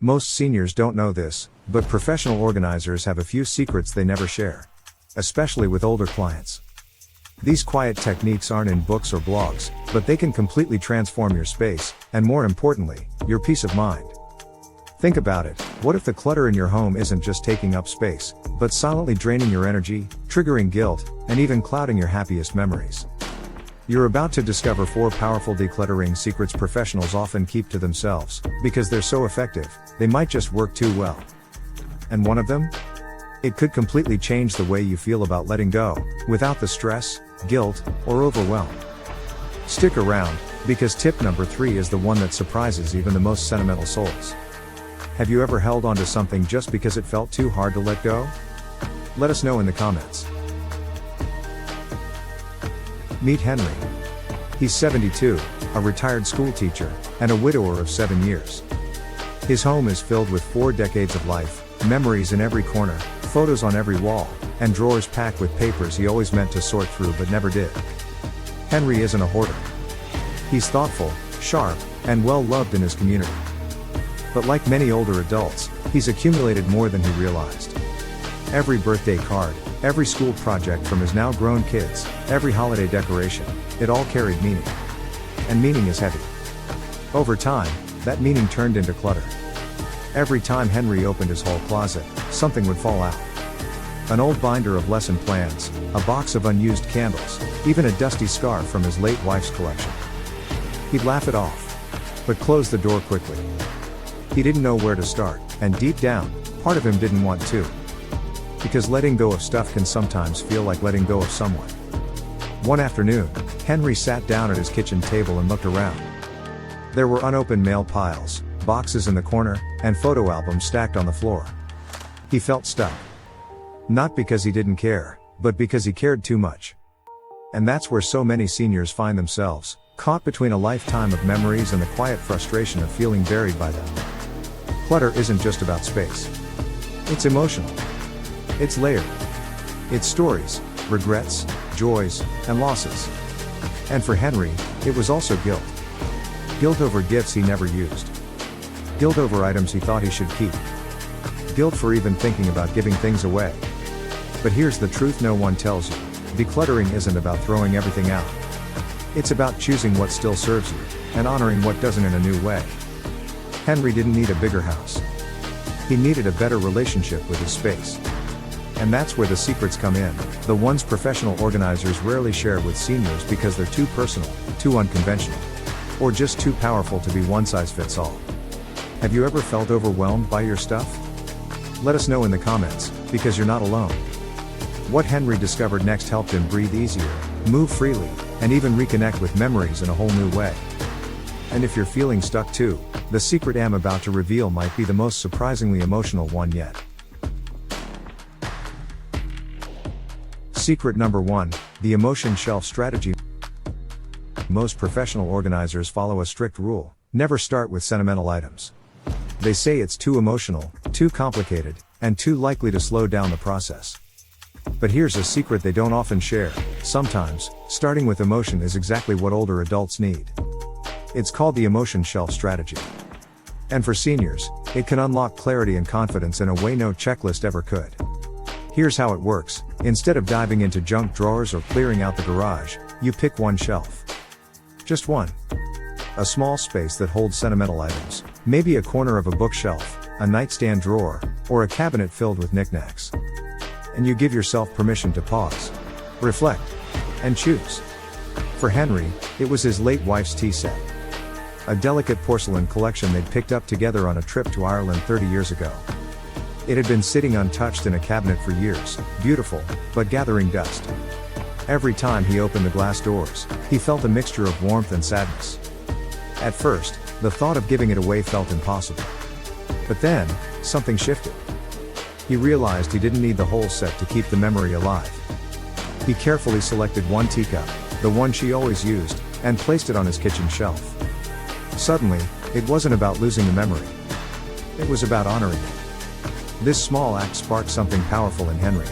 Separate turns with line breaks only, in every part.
Most seniors don't know this, but professional organizers have a few secrets they never share. Especially with older clients. These quiet techniques aren't in books or blogs, but they can completely transform your space, and more importantly, your peace of mind. Think about it, what if the clutter in your home isn't just taking up space, but silently draining your energy, triggering guilt, and even clouding your happiest memories? You're about to discover 4 powerful decluttering secrets professionals often keep to themselves, because they're so effective, they might just work too well. And one of them? It could completely change the way you feel about letting go, without the stress, guilt, or overwhelm. Stick around, because tip number 3 is the one that surprises even the most sentimental souls. Have you ever held onto something just because it felt too hard to let go? Let us know in the comments. Meet Henry. He's 72, a retired school teacher, and a widower of 7 years. His home is filled with 4 decades of life, memories in every corner, photos on every wall, and drawers packed with papers he always meant to sort through but never did. Henry isn't a hoarder. He's thoughtful, sharp, and well loved in his community. But like many older adults, he's accumulated more than he realized. Every birthday card, every school project from his now grown kids, every holiday decoration, it all carried meaning. And meaning is heavy. Over time, that meaning turned into clutter. Every time Henry opened his hall closet, something would fall out. An old binder of lesson plans, a box of unused candles, even a dusty scarf from his late wife's collection. He'd laugh it off, but close the door quickly. He didn't know where to start, and deep down, part of him didn't want to. Because letting go of stuff can sometimes feel like letting go of someone. One afternoon, Henry sat down at his kitchen table and looked around. There were unopened mail piles, boxes in the corner, and photo albums stacked on the floor. He felt stuck. Not because he didn't care, but because he cared too much. And that's where so many seniors find themselves, caught between a lifetime of memories and the quiet frustration of feeling buried by them. Clutter isn't just about space. It's emotional. It's layered. It's stories, regrets, joys, and losses. And for Henry, it was also guilt. Guilt over gifts he never used. Guilt over items he thought he should keep. Guilt for even thinking about giving things away. But here's the truth no one tells you. Decluttering isn't about throwing everything out. It's about choosing what still serves you, and honoring what doesn't in a new way. Henry didn't need a bigger house. He needed a better relationship with his space. And that's where the secrets come in, the ones professional organizers rarely share with seniors because they're too personal, too unconventional, or just too powerful to be one size fits all. Have you ever felt overwhelmed by your stuff? Let us know in the comments, because you're not alone. What Henry discovered next helped him breathe easier, move freely, and even reconnect with memories in a whole new way. And if you're feeling stuck too, the secret I'm about to reveal might be the most surprisingly emotional one yet. Secret number 1, the emotion shelf strategy. Most professional organizers follow a strict rule: never start with sentimental items. They say it's too emotional, too complicated, and too likely to slow down the process. But here's a secret they don't often share: sometimes, starting with emotion is exactly what older adults need. It's called the emotion shelf strategy. And for seniors, it can unlock clarity and confidence in a way no checklist ever could. Here's how it works: instead of diving into junk drawers or clearing out the garage, you pick one shelf. Just one. A small space that holds sentimental items, maybe a corner of a bookshelf, a nightstand drawer, or a cabinet filled with knickknacks. And you give yourself permission to pause, reflect, and choose. For Henry, it was his late wife's tea set. A delicate porcelain collection they'd picked up together on a trip to Ireland 30 years ago. It had been sitting untouched in a cabinet for years, beautiful, but gathering dust. Every time he opened the glass doors, he felt a mixture of warmth and sadness. At first, the thought of giving it away felt impossible. But then, something shifted. He realized he didn't need the whole set to keep the memory alive. He carefully selected one teacup, the one she always used, and placed it on his kitchen shelf. Suddenly, it wasn't about losing the memory. It was about honoring it. This small act sparked something powerful in Henry.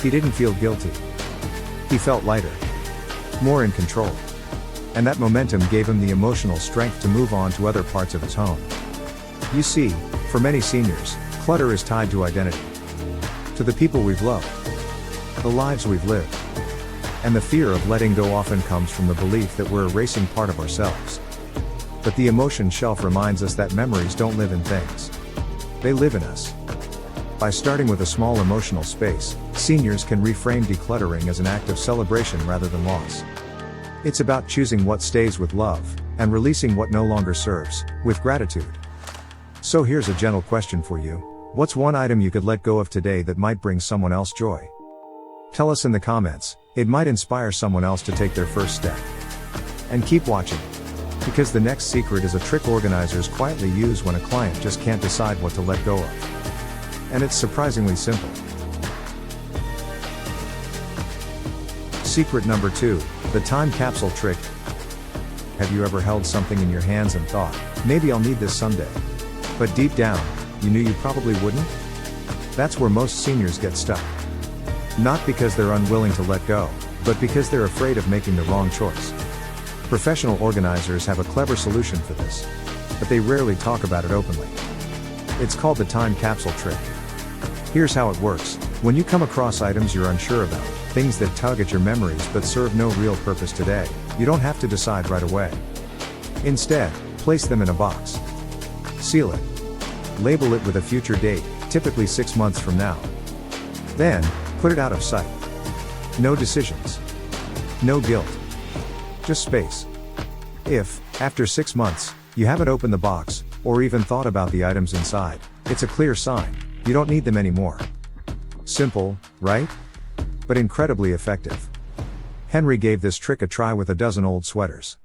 He didn't feel guilty. He felt lighter. More in control. And that momentum gave him the emotional strength to move on to other parts of his home. You see, For many seniors, clutter is tied to identity. To the people we've loved. The lives we've lived. And the fear of letting go often comes from the belief that we're erasing part of ourselves. But the emotion shelf reminds us that memories don't live in things. They live in us. By starting with a small emotional space, seniors can reframe decluttering as an act of celebration rather than loss. It's about choosing what stays with love, and releasing what no longer serves, with gratitude. So here's a gentle question for you. What's one item you could let go of today that might bring someone else joy? Tell us in the comments, it might inspire someone else to take their first step. And keep watching. Because the next secret is a trick organizers quietly use when a client just can't decide what to let go of. And it's surprisingly simple. Secret number 2, the time capsule trick. Have you ever held something in your hands and thought, maybe I'll need this someday? But deep down, you knew you probably wouldn't? That's where most seniors get stuck. Not because they're unwilling to let go, but because they're afraid of making the wrong choice. Professional organizers have a clever solution for this, but they rarely talk about it openly. It's called the time capsule trick. Here's how it works. When you come across items you're unsure about, things that tug at your memories but serve no real purpose today, you don't have to decide right away. Instead, place them in a box. Seal it. Label it with a future date, typically 6 months from now. Then, put it out of sight. No decisions. No guilt. Just space. If, after 6 months, you haven't opened the box, or even thought about the items inside, it's a clear sign, you don't need them anymore. Simple, right? But incredibly effective. Henry gave this trick a try with a dozen old sweaters.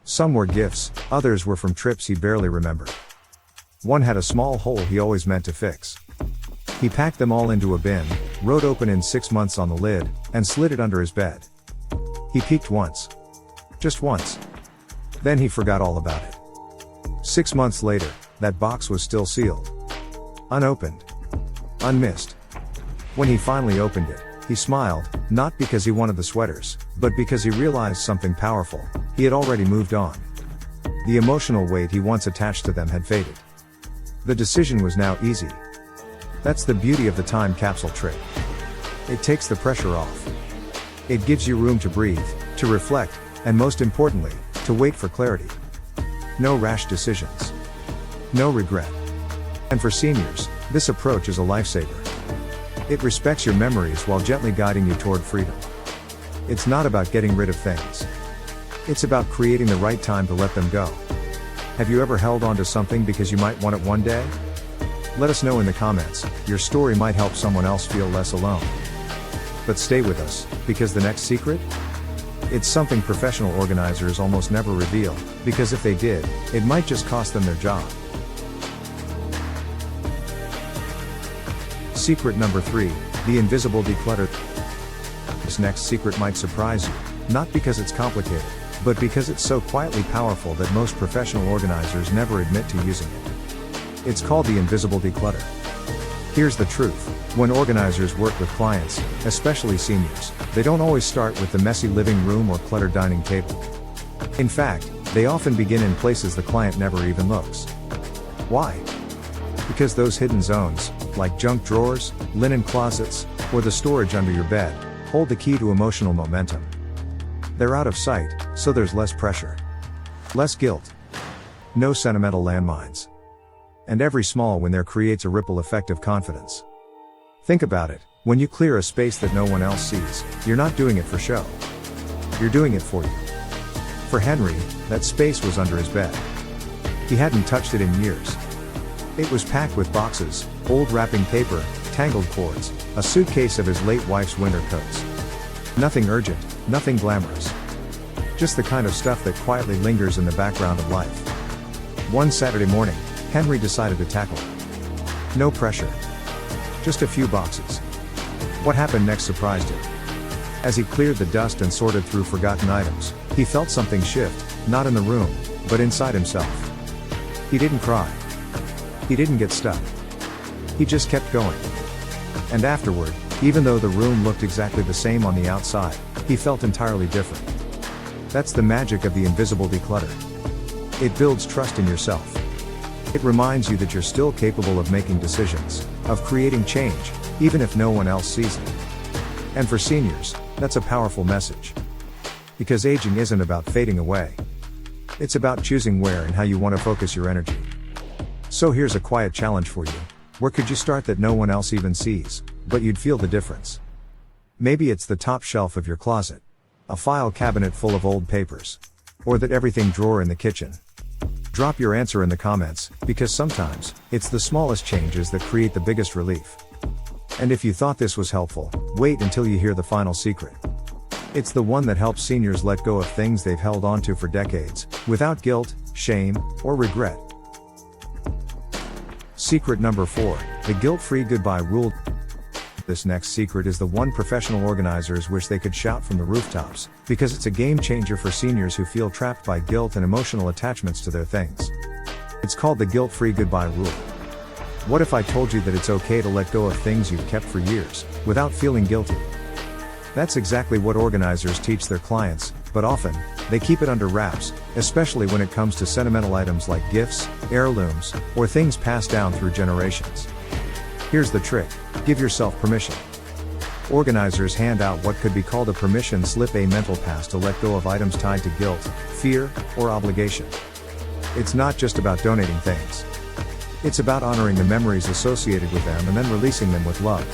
Some were gifts, others were from trips he barely remembered. One had a small hole he always meant to fix. He packed them all into a bin, wrote "open in 6 months" on the lid, and slid it under his bed. He peeked once. Just once. Then he forgot all about it. 6 months later, that box was still sealed. Unopened. Unmissed. When he finally opened it, he smiled, not because he wanted the sweaters, but because he realized something powerful. He had already moved on. The emotional weight he once attached to them had faded. The decision was now easy. That's the beauty of the time capsule trick. It takes the pressure off. It gives you room to breathe, to reflect, and most importantly, to wait for clarity. No rash decisions. No regret. And for seniors, this approach is a lifesaver. It respects your memories while gently guiding you toward freedom. It's not about getting rid of things. It's about creating the right time to let them go. Have you ever held on to something because you might want it one day? Let us know in the comments. Your story might help someone else feel less alone. But stay with us, because the next secret? It's something professional organizers almost never reveal, because if they did, it might just cost them their job. Secret number 3, the invisible declutter. This next secret might surprise you, not because it's complicated, but because it's so quietly powerful that most professional organizers never admit to using it. It's called the invisible declutter. Here's the truth. When organizers work with clients, especially seniors, they don't always start with the messy living room or cluttered dining table. In fact, they often begin in places the client never even looks. Why? Because those hidden zones, like junk drawers, linen closets, or the storage under your bed, hold the key to emotional momentum. They're out of sight, so there's less pressure. Less guilt. No sentimental landmines. And every small win there creates a ripple effect of confidence. Think about it, when you clear a space that no one else sees, you're not doing it for show. You're doing it for you. For Henry, that space was under his bed. He hadn't touched it in years. It was packed with boxes, old wrapping paper, tangled cords, a suitcase of his late wife's winter coats. Nothing urgent, nothing glamorous. Just the kind of stuff that quietly lingers in the background of life. One Saturday morning, Henry decided to tackle it. No pressure. Just a few boxes. What happened next surprised him. As he cleared the dust and sorted through forgotten items, he felt something shift, not in the room, but inside himself. He didn't cry. He didn't get stuck. He just kept going. And afterward, even though the room looked exactly the same on the outside, he felt entirely different. That's the magic of the invisible declutter. It builds trust in yourself. It reminds you that you're still capable of making decisions, of creating change, even if no one else sees it. And for seniors, that's a powerful message. Because aging isn't about fading away. It's about choosing where and how you want to focus your energy. So here's a quiet challenge for you. Where could you start that no one else even sees, but you'd feel the difference? Maybe it's the top shelf of your closet. A file cabinet full of old papers. Or that everything drawer in the kitchen. Drop your answer in the comments, because sometimes, it's the smallest changes that create the biggest relief. And if you thought this was helpful, wait until you hear the final secret. It's the one that helps seniors let go of things they've held onto for decades, without guilt, shame, or regret. Secret number 4, the guilt-free goodbye rule. This next secret is the one professional organizers wish they could shout from the rooftops, because it's a game changer for seniors who feel trapped by guilt and emotional attachments to their things. It's called the guilt-free goodbye rule. What if I told you that it's okay to let go of things you've kept for years, without feeling guilty? That's exactly what organizers teach their clients, but often, they keep it under wraps, especially when it comes to sentimental items like gifts, heirlooms, or things passed down through generations. Here's the trick: give yourself permission. Organizers hand out what could be called a permission slip, a mental pass to let go of items tied to guilt, fear, or obligation. It's not just about donating things. It's about honoring the memories associated with them and then releasing them with love.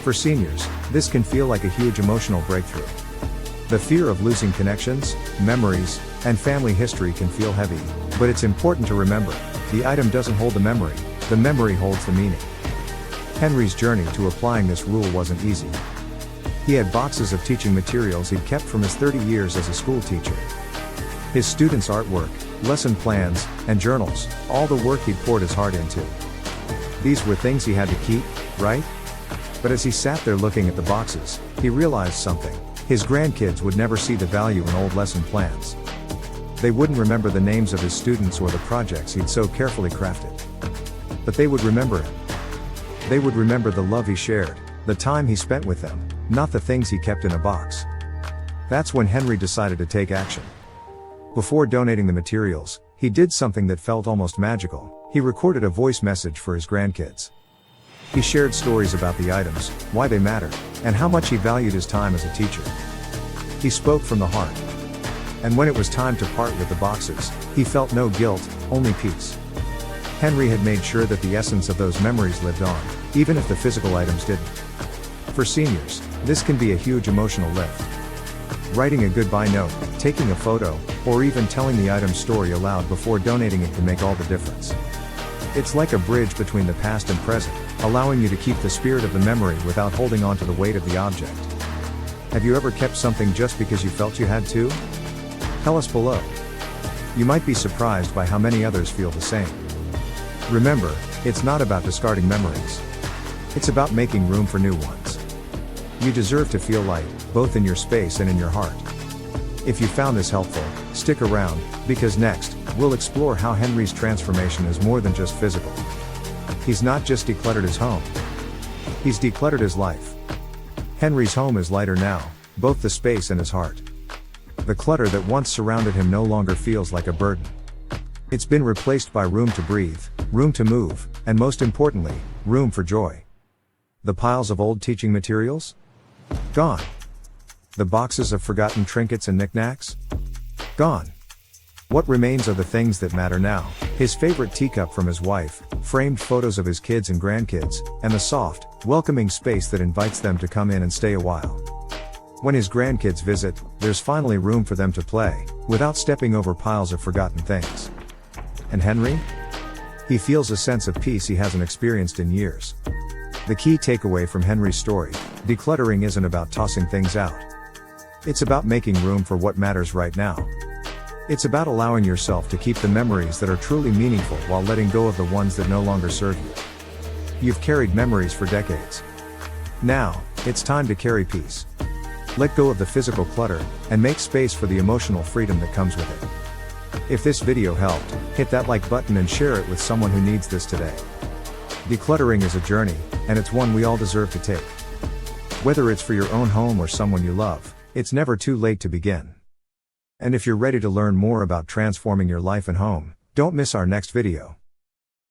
For seniors, this can feel like a huge emotional breakthrough. The fear of losing connections, memories, and family history can feel heavy, but it's important to remember, the item doesn't hold the memory holds the meaning. Henry's journey to applying this rule wasn't easy. He had boxes of teaching materials he'd kept from his 30 years as a school teacher. His students' artwork, lesson plans, and journals, all the work he'd poured his heart into. These were things he had to keep, right? But as he sat there looking at the boxes, he realized something. His grandkids would never see the value in old lesson plans. They wouldn't remember the names of his students or the projects he'd so carefully crafted. But they would remember him. They would remember the love he shared, the time he spent with them, not the things he kept in a box. That's when Henry decided to take action. Before donating the materials, he did something that felt almost magical. He recorded a voice message for his grandkids. He shared stories about the items, why they mattered, and how much he valued his time as a teacher. He spoke from the heart. And when it was time to part with the boxes, he felt no guilt, only peace. Henry had made sure that the essence of those memories lived on, even if the physical items didn't. For seniors, this can be a huge emotional lift. Writing a goodbye note, taking a photo, or even telling the item's story aloud before donating it can make all the difference. It's like a bridge between the past and present, allowing you to keep the spirit of the memory without holding on to the weight of the object. Have you ever kept something just because you felt you had to? Tell us below. You might be surprised by how many others feel the same. Remember, it's not about discarding memories. It's about making room for new ones. You deserve to feel light, both in your space and in your heart. If you found this helpful, stick around, because next, we'll explore how Henry's transformation is more than just physical. He's not just decluttered his home. He's decluttered his life. Henry's home is lighter now, both the space and his heart. The clutter that once surrounded him no longer feels like a burden. It's been replaced by room to breathe, room to move, and most importantly, room for joy. The piles of old teaching materials? Gone. The boxes of forgotten trinkets and knickknacks? Gone. What remains are the things that matter now: his favorite teacup from his wife, framed photos of his kids and grandkids, and the soft, welcoming space that invites them to come in and stay a while. When his grandkids visit, there's finally room for them to play, without stepping over piles of forgotten things. And Henry? He feels a sense of peace he hasn't experienced in years. The key takeaway from Henry's story: decluttering isn't about tossing things out. It's about making room for what matters right now. It's about allowing yourself to keep the memories that are truly meaningful while letting go of the ones that no longer serve you. You've carried memories for decades. Now, it's time to carry peace. Let go of the physical clutter, and make space for the emotional freedom that comes with it. If this video helped, hit that like button and share it with someone who needs this today. Decluttering is a journey, and it's one we all deserve to take. Whether it's for your own home or someone you love, it's never too late to begin. And if you're ready to learn more about transforming your life and home, don't miss our next video.